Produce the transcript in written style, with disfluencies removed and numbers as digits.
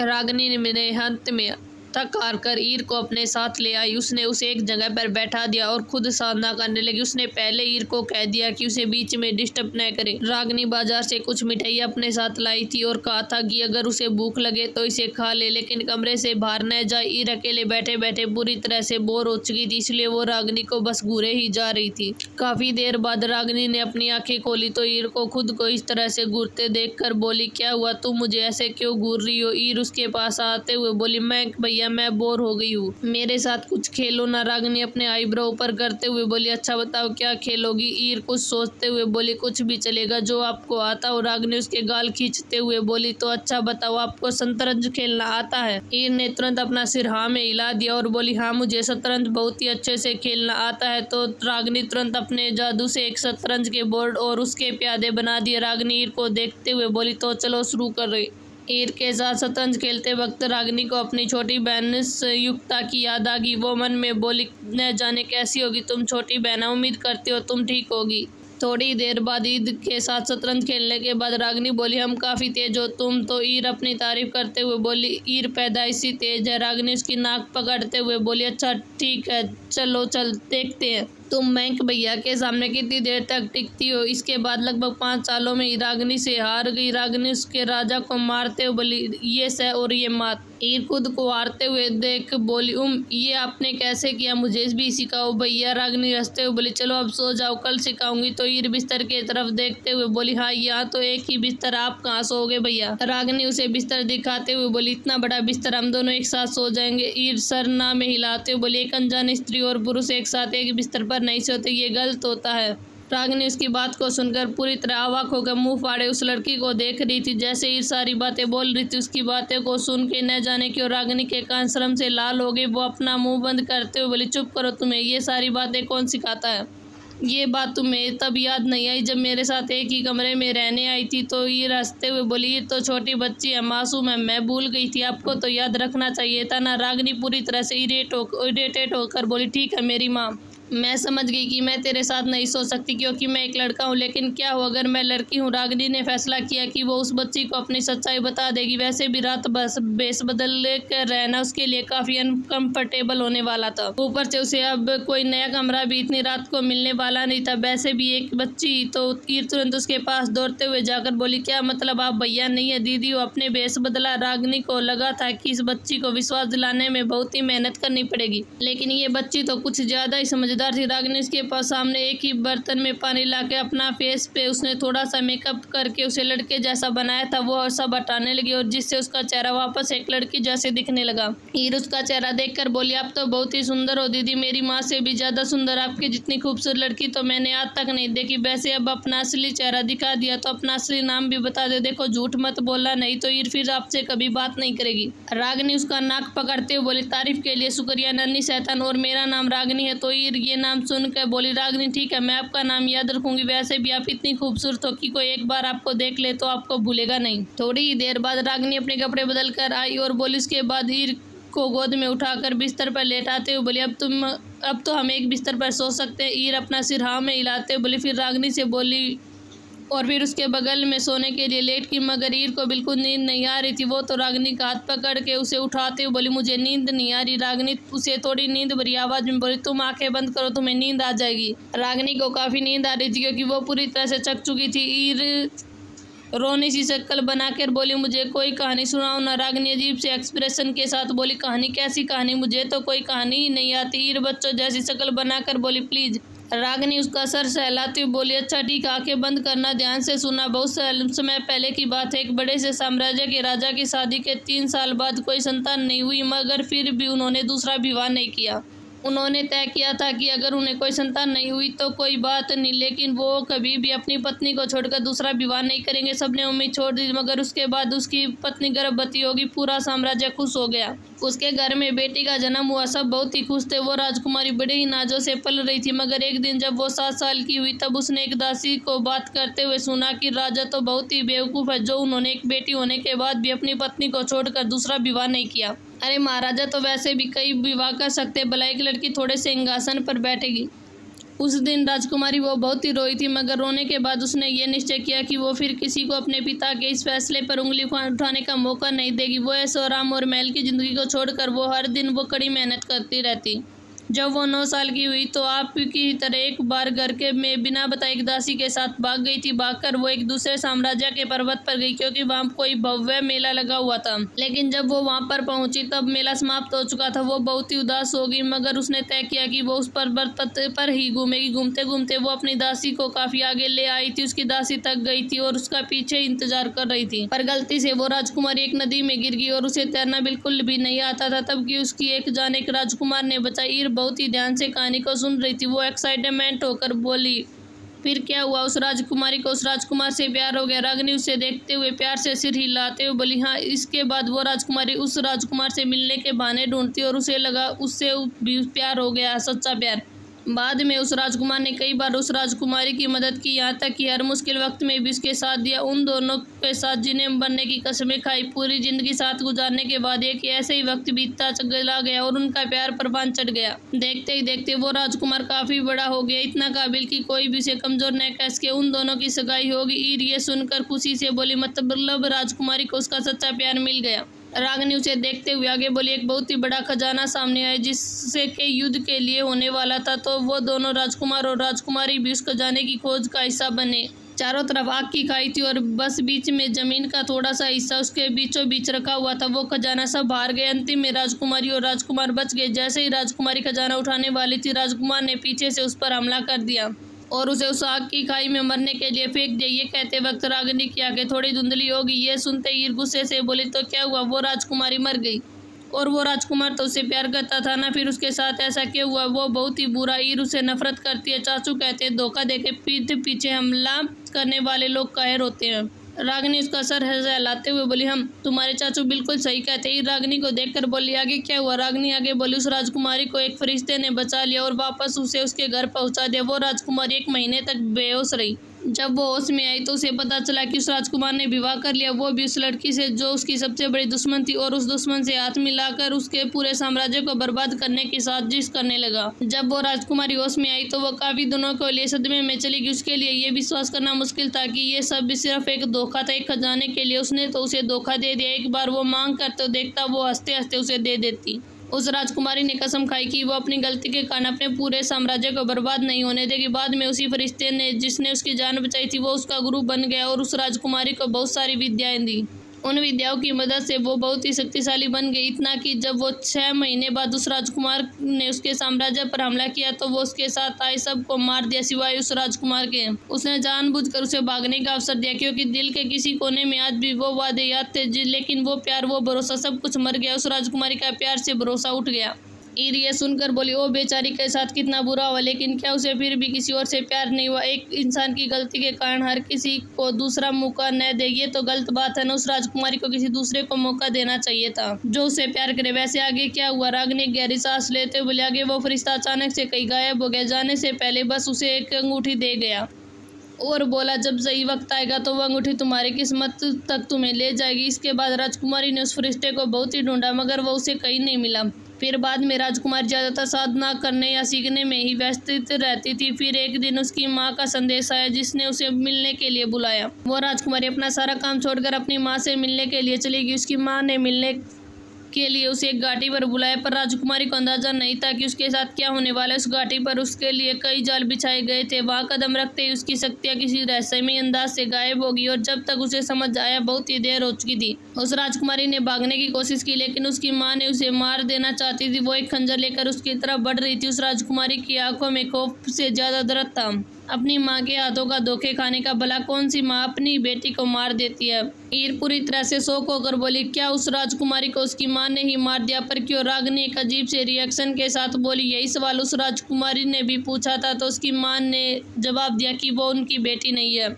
रागिनी ने अंत में थक हार कर ईर को अपने साथ ले आई। उसने उसे एक जगह पर बैठा दिया और खुद साधना करने लगी। उसने पहले ईर को कह दिया कि उसे बीच में डिस्टर्ब न करे। रागिनी बाजार से कुछ मिठाई अपने साथ लाई थी और कहा था कि अगर उसे भूख लगे तो इसे खा ले, लेकिन कमरे से बाहर न जाए। ईर अकेले बैठे बैठे पूरी तरह से बोर हो चुकी थी, इसलिए वो रागिनी को बस घूरे ही जा रही थी। काफी देर बाद रागिनी ने अपनी आंखें खोली तो ईर को खुद को इस तरह से घूरते देखकर बोली, क्या हुआ, तुम मुझे ऐसे क्यों घूर रही हो? ईर उसके पास आते हुए बोली, मैं बोर हो गई हूँ, मेरे साथ कुछ खेलो ना। रागिनी अपने आईब्रो ऊपर करते हुए बोली, अच्छा बताओ क्या खेलोगी? ईर कुछ सोचते हुए बोली, कुछ भी चलेगा जो आपको आता हो। रागिनी उसके गाल खींचते हुए बोली, तो अच्छा बताओ, आपको शतरंज खेलना आता है? ईर ने तुरंत अपना सिर हाँ में हिला दिया और बोली, हाँ मुझे शतरंज बहुत ही अच्छे से खेलना आता है। तो रागिनी तुरंत अपने जादू से एक शतरंज के बोर्ड और उसके प्यादे बना दिए। रागिनी ईर को देखते हुए बोली, तो चलो शुरू कर रही। ईर के साथ शतरंज खेलते वक्त रागिनी को अपनी छोटी बहन युक्ता की याद आ गई। वो मन में बोली, न जाने कैसी होगी तुम छोटी बहन, उम्मीद करती हो तुम ठीक होगी। थोड़ी देर बाद ईद के साथ शतरंज खेलने के बाद रागिनी बोली, हम काफ़ी तेज हो तुम तो। ईर अपनी तारीफ करते हुए बोली, ईर पैदाइशी तेज है। रागिनी उसकी नाक पकड़ते हुए बोली, अच्छा ठीक है, चलो देखते हैं तुम बैंक भैया के सामने कितनी देर तक टिकती हो। इसके बाद लगभग 5 सालों में रागिनी से हार गई। रागिनी उसके राजा को मारते हुए बोली, ये सह और ये मात। ईर खुद को हारते हुए देख बोली, ये आपने कैसे किया, मुझे भी सिखाओ भैया। रागिनी हंसते हुए बोली, चलो अब सो जाओ, कल सिखाऊंगी। तो ईर बिस्तर की तरफ देखते हुए बोली, हाँ यहाँ तो एक ही बिस्तर, आप कहाँ सोओगे भैया? रागिनी उसे बिस्तर दिखाते हुए बोली, इतना बड़ा बिस्तर, हम दोनों एक साथ सो जाएंगे। ईर सर ना में हिलाते हुए बोली, एक अनजान स्त्री और पुरुष एक साथ एक बिस्तर पर नहीं सोते, ये गलत होता है। रागिनी उसकी बात को सुनकर पूरी तरह अवाक होकर मुंह फाड़े उस लड़की को देख रही थी। जैसे ईर सारी बातें बोल रही थी, उसकी बातें को सुन के न जाने क्यों रागिनी के कान शर्म से लाल हो गए। वो अपना मुंह बंद करते हुए बोली, चुप करो, तुम्हें ये सारी बातें कौन सिखाता है? ये बात तुम्हें तब याद नहीं आई जब मेरे साथ एक ही कमरे में रहने आई थी? तो ईर हंसते हुए बोली, ये तो छोटी बच्ची है, मासूम है, मैं भूल गई थी, आपको तो याद रखना चाहिए था ना। रागिनी पूरी तरह से इरिटेट होकर बोली, ठीक है मेरी माँ, मैं समझ गई कि मैं तेरे साथ नहीं सो सकती क्योंकि मैं एक लड़का हूँ, लेकिन क्या हो अगर मैं लड़की हूँ? रागिनी ने फैसला किया कि वो उस बच्ची को अपनी सच्चाई बता देगी। वैसे भी रात बस बेस बदल कर रहना उसके लिए काफी अनकंफर्टेबल होने वाला था। ऊपर से उसे अब कोई नया कमरा भी इतनी रात को मिलने वाला नहीं था, वैसे भी एक बच्ची। तो ईर तुरंत उसके पास दौड़ते हुए जाकर बोली, क्या मतलब आप भैया नहीं है, दीदी हो, अपने बेस बदला? रागिनी को लगा था कि इस बच्ची को विश्वास दिलाने में बहुत ही मेहनत करनी पड़ेगी, लेकिन ये बच्ची तो कुछ ज्यादा ही समझदार थी। रागिनी उसके पास सामने एक ही बर्तन में पानी लाके अपना फेस पे उसने थोड़ा सा मेकअप करके उसे लड़के जैसा बनाया था, वो सब हटाने लगी और जिससे उसका चेहरा वापस एक लड़की जैसे दिखने लगा। ईर उसका चेहरा देखकर बोली, आप तो बहुत ही सुंदर हो दीदी, मेरी माँ से भी ज्यादा सुंदर। आपकी जितनी खूबसूरत लड़की तो मैंने आज तक नहीं देखी। वैसे अब अपना असली चेहरा दिखा दिया तो अपना असली नाम भी बता दे, देखो झूठ मत बोलना, नहीं तो ईर फिर आपसे कभी बात नहीं करेगी। रागिनी उसका नाक पकड़ते हुए बोली, तारीफ के लिए शुक्रिया नन्ही शैतान, और मेरा नाम रागिनी है। तो ईर ये नाम सुनकर बोली, रागिनी ठीक है, मैं आपका नाम याद रखूंगी। वैसे भी आप इतनी खूबसूरत हो कि कोई एक बार आपको देख ले तो आपको भूलेगा नहीं। थोड़ी ही देर बाद रागिनी अपने कपड़े बदल कर आई और बोली, उसके बाद ईर को गोद में उठाकर बिस्तर पर लेटाते हुए बोली, अब तो हम एक बिस्तर पर सो सकते हैं। ईर अपना सिर हाँ में हिलाते हुए बोली, फिर रागिनी से बोली और फिर उसके बगल में सोने के लिए लेट की, मगर ईर को बिल्कुल नींद नहीं आ रही थी। वो तो रागिनी का हाथ पकड़ के उसे उठाते हुए बोली, मुझे नींद नहीं आ रही। रागिनी उसे थोड़ी नींद भरी आवाज में बोली, तुम आंखें बंद करो, तुम्हें नींद आ जाएगी। रागिनी को काफी नींद आ रही थी क्योंकि वो पूरी तरह से थक चुकी थी। ईर रोनी सी शक्ल बनाकर बोली, मुझे कोई कहानी सुनाओ ना। रागिनी अजीब से एक्सप्रेशन के साथ बोली, कहानी? कैसी कहानी? मुझे तो कोई कहानी ही नहीं आती। ईर बच्चों जैसी शक्ल बनाकर बोली, प्लीज। रागिनी उसका सर सहलाती हुई बोली, अच्छा ठीक, आंखें बंद करना, ध्यान से सुना। बहुत समय पहले की बात है, एक बड़े से साम्राज्य के राजा की शादी के 3 साल बाद कोई संतान नहीं हुई, मगर फिर भी उन्होंने दूसरा विवाह नहीं किया। उन्होंने तय किया था कि अगर उन्हें कोई संतान नहीं हुई तो कोई बात नहीं, लेकिन वो कभी भी अपनी पत्नी को छोड़कर दूसरा विवाह नहीं करेंगे। सबने उम्मीद छोड़ दी, मगर उसके बाद उसकी पत्नी गर्भवती होगी। पूरा साम्राज्य खुश हो गया। उसके घर में बेटी का जन्म हुआ, सब बहुत ही खुश थे। वो राजकुमारी बड़े ही नाजों से पल रही थी, मगर एक दिन जब वो 7 साल की हुई तब उसने एक दासी को बात करते हुए सुना कि राजा तो बहुत ही बेवकूफ़ है, जो उन्होंने एक बेटी होने के बाद भी अपनी पत्नी को छोड़कर दूसरा विवाह नहीं किया। अरे महाराजा तो वैसे भी कई विवाह कर सकते, भला एक लड़की थोड़े से सिंहासन पर बैठेगी। उस दिन राजकुमारी वो बहुत ही रोई थी, मगर रोने के बाद उसने ये निश्चय किया कि वो फिर किसी को अपने पिता के इस फैसले पर उंगली उठाने का मौका नहीं देगी। वो ऐशो आराम और महल की जिंदगी को छोड़कर वो हर दिन वो कड़ी मेहनत करती रहती। जब वो 9 साल की हुई तो आप की तरह एक बार घर के में बिना बताए एक दासी के साथ भाग गई थी। भागकर वो एक दूसरे साम्राज्य के पर्वत पर गई, क्योंकि वहाँ कोई भव्य मेला लगा हुआ था। लेकिन जब वो वहाँ पर पहुंची तब मेला समाप्त हो चुका था। वो बहुत ही उदास हो गई, मगर उसने तय किया कि वो उस पर्वत पर ही घूमेगी। घूमते घूमते वो अपनी दासी को काफी आगे ले आई थी। उसकी दासी थक गई थी और उसका पीछे इंतजार कर रही थी, पर गलती से वो राजकुमारी एक नदी में गिर गई और उसे तैरना बिल्कुल भी नहीं आता था। तब की उसकी एक जान एक राजकुमार ने बचाई। बहुत ही ध्यान से कहानी को सुन रही थी। वो एक्साइटमेंट होकर बोली, फिर क्या हुआ? उस राजकुमारी को उस राजकुमार से प्यार हो गया। रागिनी उसे देखते हुए प्यार से सिर हिलाते हुए बोली, हाँ। इसके बाद वो राजकुमारी उस राजकुमार से मिलने के बहाने ढूंढती और उसे लगा उससे भी प्यार हो गया, सच्चा प्यार। बाद में उस राजकुमार ने कई बार उस राजकुमारी की मदद की, यहाँ तक कि हर मुश्किल वक्त में भी उसके साथ दिया। उन दोनों के साथ जिन्हें बनने की कसमें खाई। पूरी जिंदगी साथ गुजारने के बाद एक ऐसे ही वक्त बीतता चला गया और उनका प्यार परवान चढ़ गया। देखते ही देखते वो राजकुमार काफी बड़ा हो गया, इतना काबिल कि कोई भी उसे कमजोर न कह सके। उन दोनों की सगाई होगी। ईर ये सुनकर खुशी से बोली, मतलब राजकुमारी को उसका सच्चा प्यार मिल गया। रागिनी उसे देखते हुए आगे बोली, एक बहुत ही बड़ा खजाना सामने आया जिससे के युद्ध के लिए होने वाला था, तो वो दोनों राजकुमार और राजकुमारी भी उस खजाने की खोज का हिस्सा बने। चारों तरफ आग की खाई थी और बस बीच में जमीन का थोड़ा सा हिस्सा उसके बीचों बीच रखा हुआ था। वो खजाना सब हार गए। अंतिम में राजकुमारी और राजकुमार बच गए। जैसे ही राजकुमारी खजाना उठाने वाली थी, राजकुमार ने पीछे से उस पर हमला कर दिया और उसे उस आग की खाई में मरने के लिए फेंक दिया। ये कहते वक्त रागिनी की आंखें थोड़ी धुंधली होगी। ये सुनते ईर गुस्से से बोली, तो क्या हुआ? वो राजकुमारी मर गई और वो राजकुमार तो उसे प्यार करता था ना, फिर उसके साथ ऐसा क्यों हुआ? वो बहुत ही बुरा। ईर उसे नफरत करती है। चाचू कहते हैं, धोखा देके पीठ पीछे हमला करने वाले लोग कायर होते हैं। रागिनी उसका सर हिलाते हुए बोली, हम तुम्हारे चाचू बिल्कुल सही कहते हैं। रागिनी को देखकर बोली, आगे क्या हुआ? रागिनी आगे बोली, उस राजकुमारी को एक फरिश्ते ने बचा लिया और वापस उसे उसके घर पहुंचा दिया। वो राजकुमारी 1 महीने तक बेहोश रही। जब वो होश में आई तो उसे पता चला कि उस राजकुमार ने विवाह कर लिया, वो भी उस लड़की से जो उसकी सबसे बड़ी दुश्मन थी, और उस दुश्मन से हाथ मिलाकर उसके पूरे साम्राज्य को बर्बाद करने की साजिश करने लगा। जब वो राजकुमारी होश में आई तो वो काफी दिनों के लिए सदमे में चली गई। उसके लिए ये विश्वास करना मुश्किल था कि ये सब भी सिर्फ एक धोखा था, एक खजाने के लिए। उसने तो उसे धोखा दे दिया। एक बार वो मांग कर तो देखता, वो हंसते हंसते उसे दे देती। उस राजकुमारी ने कसम खाई कि वो अपनी गलती के कारण अपने पूरे साम्राज्य को बर्बाद नहीं होने देगी। बाद में उसी फरिश्ते ने जिसने उसकी जान बचाई थी, वो उसका गुरु बन गया और उस राजकुमारी को बहुत सारी विद्याएं दी। उन विद्याओं की मदद से वो बहुत ही शक्तिशाली बन गई, इतना कि जब वो 6 महीने बाद उस राजकुमार ने उसके साम्राज्य पर हमला किया तो वो उसके साथ आए सबको मार दिया सिवाय उस राजकुमार के। उसने जानबूझकर उसे भागने का अवसर दिया, क्योंकि दिल के किसी कोने में आज भी वो वादे याद थे, लेकिन वो प्यार, वो भरोसा, सब कुछ मर गया। उस राजकुमारी का प्यार से भरोसा उठ गया। ईर ये सुनकर बोली, ओ बेचारी के साथ कितना बुरा हुआ, लेकिन क्या उसे फिर भी किसी और से प्यार नहीं हुआ? एक इंसान की गलती के कारण हर किसी को दूसरा मौका न दे, ये तो गलत बात है ना। उस राजकुमारी को किसी दूसरे को मौका देना चाहिए था जो उसे प्यार करे। वैसे आगे क्या हुआ? रागिनी गहरी सांस लेते हुए बोले, आगे वो फरिश्ता अचानक से कहीं गायब हो गया। जाने से पहले बस उसे एक अंगूठी दे गया और बोला, जब सही वक्त आएगा तो वह अंगूठी तुम्हारी किस्मत तक तुम्हें ले जाएगी। इसके बाद राजकुमारी ने उस फरिश्ते को बहुत ही ढूंढा, मगर वो उसे कहीं नहीं मिला। फिर बाद में राजकुमारी ज्यादातर साधना करने या सीखने में ही व्यस्त रहती थी। फिर एक दिन उसकी माँ का संदेश आया, जिसने उसे मिलने के लिए बुलाया। वो राजकुमारी अपना सारा काम छोड़कर अपनी माँ से मिलने के लिए चली गई। उसकी माँ ने मिलने के लिए उसे एक घाटी पर बुलाया, पर राजकुमारी को अंदाजा नहीं था कि उसके साथ क्या होने वाला है। उस घाटी पर उसके लिए कई जाल बिछाए गए थे। वहां कदम रखते ही उसकी शक्तियां किसी रहस्यमय अंदाज से गायब होगी और जब तक उसे समझ आया बहुत ही देर हो चुकी थी। उस राजकुमारी ने भागने की कोशिश की, लेकिन उसकी माँ ने उसे मार देना चाहती थी। वो एक खंजर लेकर उसकी तरफ बढ़ रही थी। उस राजकुमारी की आंखों में खौफ से ज्यादा दर्द था। अपनी माँ के हाथों का धोखे खाने का भला कौन सी माँ अपनी बेटी को मार देती है? ईर पूरी तरह से शौक होकर बोली, क्या उस राजकुमारी को उसकी माँ ने ही मार दिया? पर क्यों? रागिनी एक अजीब से रिएक्शन के साथ बोली, यही सवाल उस राजकुमारी ने भी पूछा था, तो उसकी माँ ने जवाब दिया कि वो उनकी बेटी नहीं है।